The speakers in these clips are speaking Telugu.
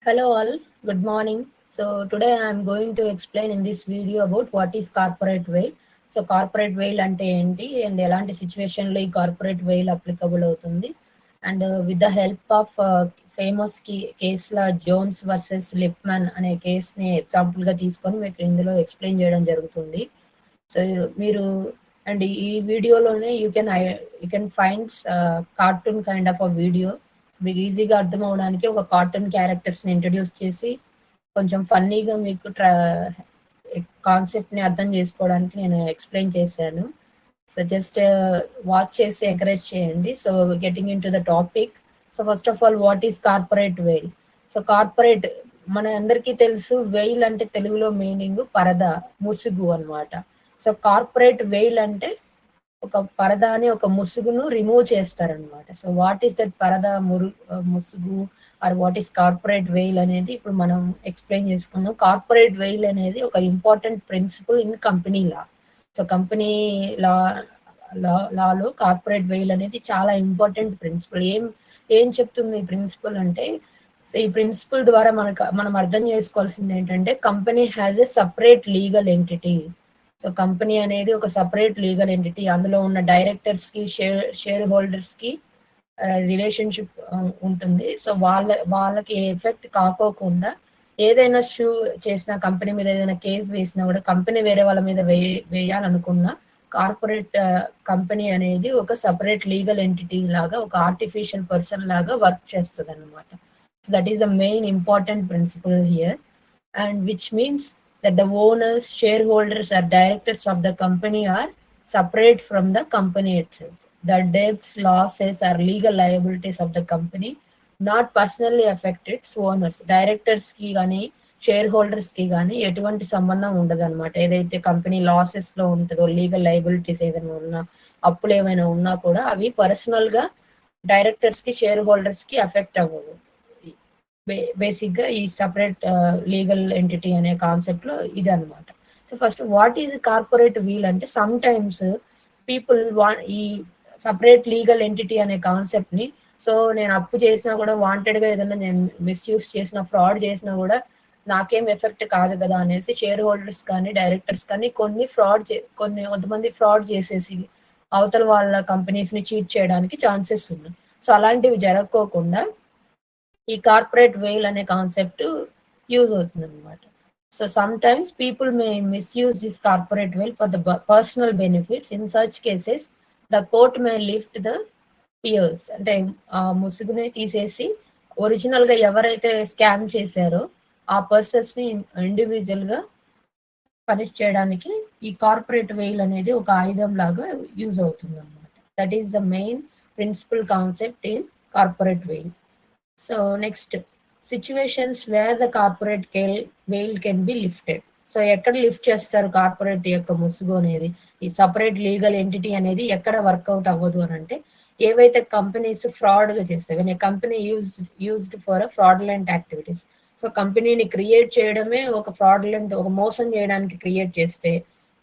Hello all, good morning. So today I am going to explain in this video about what is corporate veil. So corporate veil ante enti and elanti situation lo ee corporate veil applicable avutundi and with the help of famous case la Jones versus Lipman ane case ni example ga తీసుకొని మీకు ఇందులో ఎక్స్ప్లెయిన్ చేయడం జరుగుతుంది. సో మీరు అండ్ ఈ వీడియోలోనే you can find cartoon kind of a video మీకు ఈజీగా అర్థం అవడానికి ఒక కార్టూన్ క్యారెక్టర్స్ని ఇంట్రడ్యూస్ చేసి కొంచెం ఫన్నీగా మీకు కాన్సెప్ట్ని అర్థం చేసుకోవడానికి నేను ఎక్స్ప్లెయిన్ చేశాను. సో జస్ట్ వాచ్ చేసి ఎంకరేజ్ చేయండి. So getting in to the topic. So first of all what is corporate veil? So corporate మన అందరికీ తెలుసు, వెయిల్ అంటే తెలుగులో మీనింగ్ పరద, ముసుగు అనమాట. సో కార్పొరేట్ వెయిల్ అంటే ఒక పరదాని ఒక ముసుగును రిమూవ్ చేస్తారనమాట. సో వాట్ ఈస్ దట్ పరద, ముసుగు or what is corporate veil అనేది ఇప్పుడు మనం ఎక్స్ప్లెయిన్ చేసుకుందాం. కార్పొరేట్ వెయిల్ అనేది ఒక important principle in company law. So company లాలో కార్పొరేట్ వెయిల్ అనేది చాలా ఇంపార్టెంట్ ప్రిన్సిపల్. ఏం చెప్తుంది ఈ ప్రిన్సిపల్ అంటే, సో ఈ ప్రిన్సిపల్ ద్వారా మనం అర్థం చేసుకోవాల్సింది ఏంటంటే, company has a separate legal entity. So company అనేది ఒక సపరేట్ లీగల్ ఎంటిటీ. అందులో ఉన్న డైరెక్టర్స్ కి షేర్ హోల్డర్స్ కి రిలేషన్షిప్ ఉంటుంది. సో వాళ్ళకి ఎఫెక్ట్ కాకోకుండా ఏదైనా షూ చేసిన, కంపెనీ మీద ఏదైనా కేసు వేసినా కూడా, కంపెనీ వేరే వాళ్ళ మీద వేయాలనుకున్నా కార్పొరేట్ కంపెనీ అనేది ఒక సపరేట్ లీగల్ ఎంటిటీ లాగా, ఒక ఆర్టిఫిషియల్ పర్సన్ లాగా వర్క్ చేస్తుంది అనమాట. So that is the main important principle here, and which means that the owners, shareholders or directors of the company are separate from the company itself. The debts, losses or legal liabilities of the company not personally affect its owners. Directors ki gaani, shareholders ki gaani ఎటువంటి సంబంధం ఉండదు అనమాట. ఏదైతే కంపెనీ లాసెస్ లో ఉంటుందో, లీగల్ లయబిలిటీస్ ఏదైనా ఉన్నా, అప్పులు ఏమైనా ఉన్నా కూడా అవి పర్సనల్ గా డైరెక్టర్స్ కి, షేర్ హోల్డర్స్ కి అఫెక్ట్ అవ్వవు. బేసిక్ గా ఈ సపరేట్ లీగల్ ఎంటిటీ అనే కాన్సెప్ట్ లో ఇది అనమాట. So first what is corporate veil అంటే, సమ్ టైమ్స్ పీపుల్ ఈ సపరేట్ లీగల్ ఎంటిటీ అనే కాన్సెప్ట్ ని, సో నేను అప్పు చేసినా కూడా, వాంటెడ్ గా ఏదైనా నేను మిస్యూజ్ చేసినా, ఫ్రాడ్ చేసినా కూడా నాకేం ఎఫెక్ట్ కాదు కదా అనేసి షేర్ హోల్డర్స్ కానీ డైరెక్టర్స్ కానీ కొంతమంది ఫ్రాడ్ చేసేసి అవతల వాళ్ళ కంపెనీస్ ని చీట్ చేయడానికి ఛాన్సెస్ ఉన్నాయి. సో అలాంటివి జరగకోకుండా ఈ కార్పొరేట్ వెయిల్ అనే కాన్సెప్ట్ యూజ్ అవుతుంది అనమాట. So sometimes people may misuse this corporate veil for the personal benefits. In such cases the court may lift the pierce. అంటే ఆ ముసుగుని తీసేసి ఒరిజినల్ గా ఎవరైతే స్కామ్ చేశారో ఆ పర్సన్స్ ని ఇండివిజువల్ గా పనిష్ చేయడానికి ఈ కార్పొరేట్ వెయిల్ అనేది ఒక ఆయుధం లాగా యూజ్ అవుతుంది అనమాట. That is the main principle concept in corporate veil. So next, situations where the corporate veil can be lifted. So ఎక్కడ లిఫ్ట్ చేస్తారు కార్పొరేట్ యొక్క ముసుగు అనేది? ఈ సపరేట్ లీగల్ ఎంటిటీ అనేది ఎక్కడ వర్కౌట్ అవ్వదు అని అంటే, ఏవైతే కంపెనీస్ ఫ్రాడ్ గా చేస్తాయి, when a company used for fraudulent activities. So కంపెనీని క్రియేట్ చేయడమే ఒక ఫ్రాడ్లెంట్, ఒక మోసం చేయడానికి క్రియేట్ చేస్తే,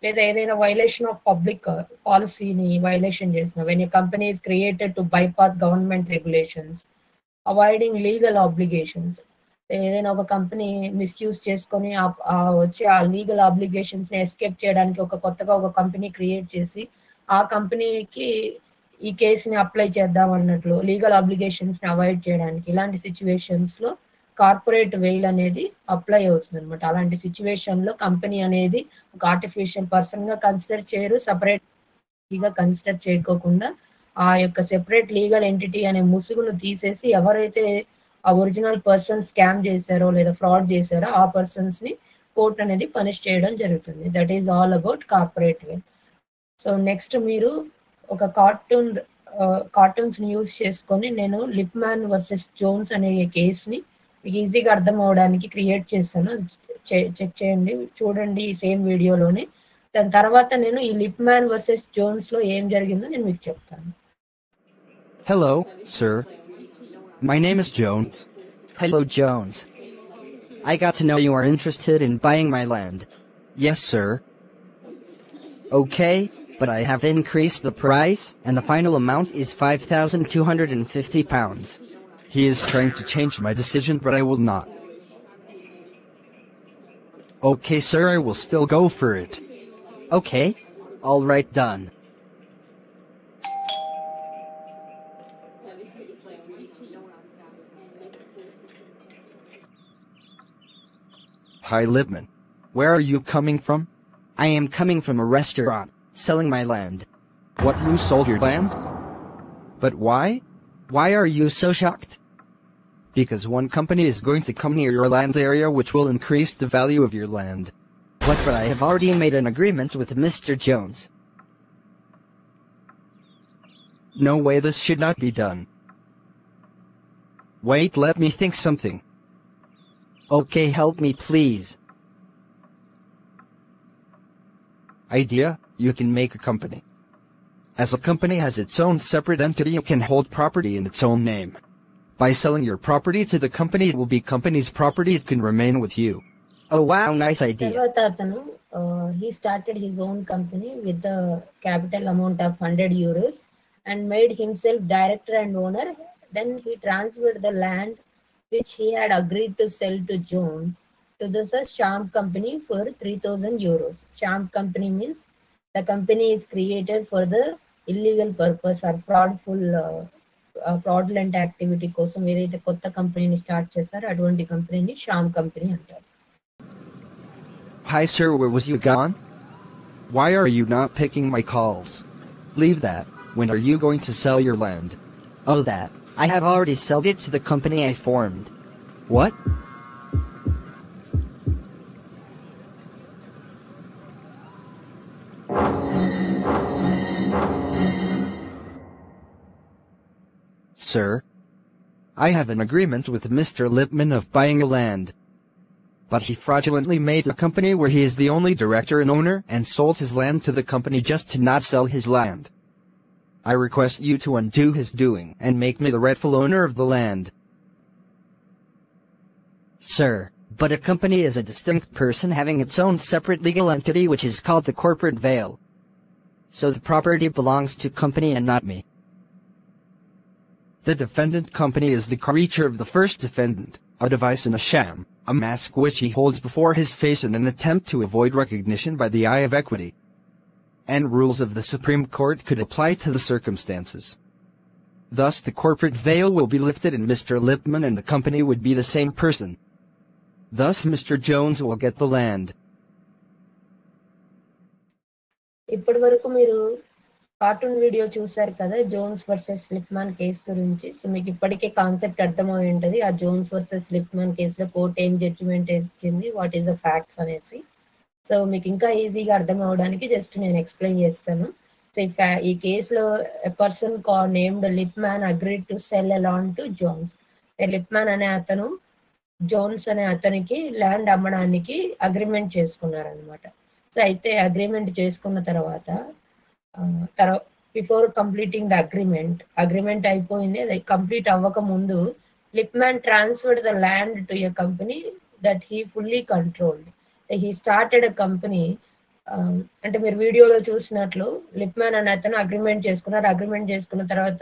లేదా ఏదైనా వైలేషన్ ఆఫ్ పబ్లిక్ పాలసీని వైలేషన్ చేసిన, when a company is created to bypass government regulations, avoiding legal obligations. ఏదైనా ఒక కంపెనీ మిస్యూజ్ చేసుకొని వచ్చి ఆ లీగల్ ఆబ్లిగేషన్స్ ని ఎస్కేప్ చేయడానికి కొత్తగా ఒక కంపెనీ క్రియేట్ చేసి ఆ కంపెనీకి ఈ కేసుని అప్లై చేద్దాం అన్నట్లు లీగల్ ఆబ్లిగేషన్స్ ని అవాయిడ్ చేయడానికి, ఇలాంటి సిచ్యువేషన్స్ లో కార్పొరేట్ వెయిల్ అనేది అప్లై అవుతుంది అనమాట. అలాంటి సిచ్యువేషన్ లో కంపెనీ అనేది ఒక ఆర్టిఫిషియల్ పర్సన్ గా కన్సిడర్ చేయరు, సపరేట్ గా కన్సిడర్ చేయకోకుండా ఆ యొక్క సెపరేట్ లీగల్ ఎంటిటీ అనే ముసుగును తీసేసి ఎవరైతే ఆ ఒరిజినల్ పర్సన్ స్కామ్ చేశారో లేదా ఫ్రాడ్ చేశారో ఆ పర్సన్స్ ని కోర్ట్ అనేది పనిష్ చేయడం జరుగుతుంది. That is all about corporate veil. So next మీరు ఒక కార్టూన్స్ ని యూజ్ చేసుకొని నేను లిప్మాన్ వర్సెస్ జోన్స్ అనే కేస్ ని మీకు ఈజీగా అర్థం అవడానికి క్రియేట్ చేశాను. చెక్ చేయండి, చూడండి ఈ సేమ్ వీడియోలోనే. దాని తర్వాత నేను ఈ లిప్మాన్ వర్సెస్ జోన్స్ లో ఏం జరిగిందో నేను మీకు చెప్తాను. Hello, sir. My name is Jones. Hello, Jones. I got to know you are interested in buying my land. Yes, sir. Okay, but I have increased the price, and the final amount is £5,250. He is trying to change my decision, but I will not. Okay, sir, I will still go for it. Okay. All right, done. Hi, Lipman. Where are you coming from? I am coming from a restaurant, selling my land. What, you sold your land? But why? Why are you so shocked? Because one company is going to come near your land area which will increase the value of your land. What, but I have already made an agreement with Mr. Jones. No way, this should not be done. Wait, let me think something. Okay, help me please. Idea, you can make a company. As a company has its own separate entity, you can hold property in its own name. By selling your property to the company, it will be company's property, it can remain with you. Oh wow, nice idea. తర్వాత అతను he started his own company with the capital amount of 100 euros and made himself director and owner. Then he transferred the land which he had agreed to sell to Jones to the Sham company for 3000 euros. Sham company means the company is created for the illegal purpose or fraudulent activity కోసం ఏదైతే కొత్త కంపెనీని స్టార్ట్ చేస్తారో అటువంటి కంపెనీని షామ్ కంపెనీ అంటారు. Hi sir, where was you gone? Why are you not picking my calls? Leave that. When are you going to sell your land? Oh that. I have already sold it to the company I formed. What? Sir, I have an agreement with Mr. Lipman of buying a land. But he fraudulently made a company where he is the only director and owner and sold his land to the company just to not sell his land. I request you to undo his doing and make me the rightful owner of the land. Sir, but a company is a distinct person having its own separate legal entity which is called the corporate veil. So the property belongs to company and not me. The defendant company is the creature of the first defendant, a device in a sham, a mask which he holds before his face in an attempt to avoid recognition by the eye of equity. And rules of the Supreme Court could apply to the circumstances. Thus the corporate veil will be lifted and Mr. Lipman and the company would be the same person. Thus Mr. Jones will get the land. ఇప్పటి వరకు మీరు కార్టూన్ వీడియో చూసారు కదా జోన్స్ వర్సెస్ లిప్మాన్ కేసు గురించి. సో మీకు ఇప్పటికే కాన్సెప్ట్ అర్థమై ఉంటుంది ఆ జోన్స్ వర్సెస్ లిప్మాన్ కేసులో కోర్ట్ ఏం జడ్జిమెంట్ ఇచ్చింది, వాట్ ఈస్ ద ఫ్యాక్ట్స్ అనేసి. సో మీకు ఇంకా ఈజీగా అర్థం అవడానికి జస్ట్ నేను ఎక్స్ప్లెయిన్ చేస్తాను. సో ఈ కేసులో a person named Lipman agreed to sell a land to Jones. Lipman అనే అతను జోన్స్ అనే అతనికి ల్యాండ్ అమ్మడానికి అగ్రిమెంట్ చేసుకున్నారనమాట. సో అయితే అగ్రిమెంట్ చేసుకున్న తర్వాత బిఫోర్ కంప్లీటింగ్ ద అగ్రిమెంట్ అయిపోయింది. అది కంప్లీట్ అవ్వక ముందు Lipman transferred the land to a company that he fully controlled. He started a company. అంటే మీరు వీడియోలో చూసినట్లు లిప్మాన్ అనే అతను అగ్రిమెంట్ చేసుకున్న తర్వాత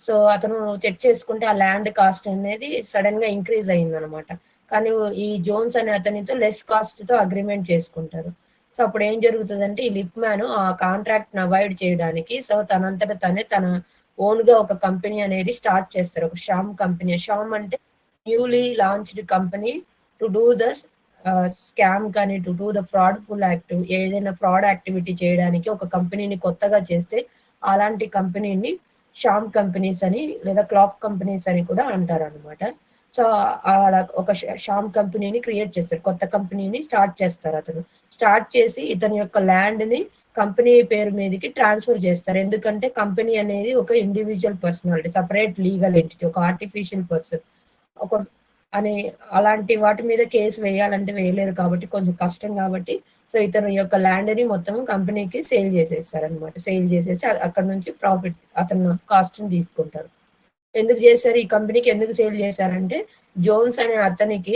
సో అతను చెక్ చేసుకుంటే ఆ ల్యాండ్ కాస్ట్ అనేది సడన్ గా ఇంక్రీజ్ అయింది అనమాట. కానీ ఈ జోన్స్ అనే అతనితో లెస్ కాస్ట్ తో అగ్రిమెంట్ చేసుకుంటారు. సో అప్పుడు ఏం జరుగుతుందంటే ఈ లిప్మాన్ ఆ కాంట్రాక్ట్ అవాయిడ్ చేయడానికి సో తనంతట తనే తన ఓన్ గా ఒక కంపెనీ అనేది స్టార్ట్ చేస్తారు, ఒక షామ్ కంపెనీ. షామ్ అంటే newly launched company to do the scam కానీ టు డూ ద ఫ్రాడ్ఫుల్ ఏదైనా ఫ్రాడ్ యాక్టివిటీ చేయడానికి ఒక కంపెనీని కొత్తగా చేస్తే అలాంటి కంపెనీని షామ్ కంపెనీస్ అని లేదా క్లాక్ కంపెనీస్ అని కూడా అంటారు అనమాట. సో అలా ఒక షామ్ కంపెనీని క్రియేట్ చేస్తారు, కొత్త కంపెనీని స్టార్ట్ చేస్తారు. అతను స్టార్ట్ చేసి ఇతని యొక్క ల్యాండ్ ని కంపెనీ పేరు మీదకి ట్రాన్స్ఫర్ చేస్తారు. ఎందుకంటే కంపెనీ అనేది ఒక individual personality, separate legal entity, ఒక ఆర్టిఫిషియల్ పర్సన్ ఒక అని అలాంటి వాటి మీద కేసు వేయాలంటే వేయలేరు కాబట్టి కొంచెం కష్టం కాబట్టి సో ఇతను యొక్క ల్యాండ్ ని మొత్తం కంపెనీకి సేల్ చేసేస్తారు అనమాట. సేల్ చేసేసి అక్కడ నుంచి ప్రాఫిట్ అతను కాస్ట్ ని తీసుకుంటారు. ఎందుకు చేశారు ఈ కంపెనీకి, ఎందుకు సేల్ చేశారంటే జోన్స్ అనే అతనికి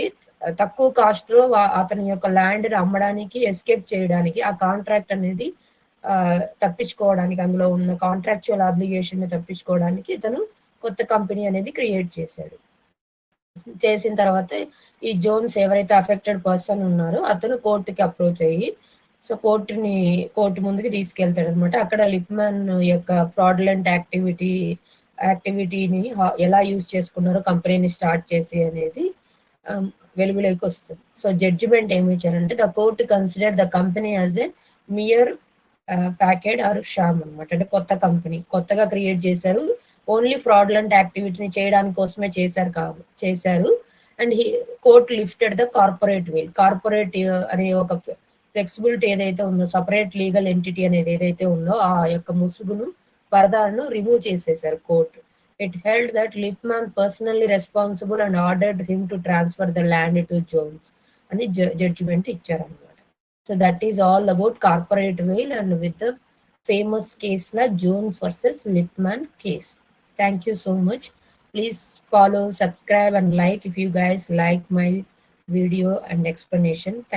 తక్కువ కాస్ట్ లో అతని యొక్క ల్యాండ్ ని అమ్మడానికి ఎస్కేప్ చేయడానికి ఆ కాంట్రాక్ట్ అనేది తప్పించుకోవడానికి అందులో ఉన్న కాంట్రాక్చువల్ అబ్లిగేషన్ ని తప్పించుకోవడానికి ఇతను కొత్త కంపెనీ అనేది క్రియేట్ చేశాడు. చేసిన తర్వాత ఈ జోన్స్ ఎవరైతే అఫెక్టెడ్ పర్సన్ ఉన్నారో అతను కోర్టుకి అప్రోచ్ అయ్యి సో కోర్టు ముందుకి తీసుకెళ్తాడు అనమాట. అక్కడ లిప్మాన్ యొక్క ఫ్రాడ్లెంట్ యాక్టివిటీని ఎలా యూజ్ చేసుకున్నారో కంపెనీని స్టార్ట్ చేసి అనేది వెలుగులోకి వస్తుంది. సో జడ్జిమెంట్ ఏమి ఇచ్చారంటే the court consider the company as a mere packed or sham అనమాట. అంటే కొత్త కంపెనీ కొత్తగా క్రియేట్ చేశారు, ఓన్లీ ఫ్రాడ్లెంట్ యాక్టివిటీని చేయడానికి కోసమే చేశారు. And court lifted the corporate will. Corporate అనే ఒక ఫ్లెక్సిబిలిటీ ఏదైతే ఉందో, సపరేట్ లీగల్ ఎంటిటీ అనేది ఏదైతే ఉందో ఆ యొక్క ముసుగును పరదాను రిమూవ్ చేసేసారు court. It held that Lipman personally responsible and ordered him to transfer the land to Jones అని జడ్జిమెంట్ ఇచ్చారనమాట. So that is all about corporate veil and with the famous case la Jones versus Lippmann case. Thank you so much. Please follow, subscribe and like if you guys like my video and explanation. Thank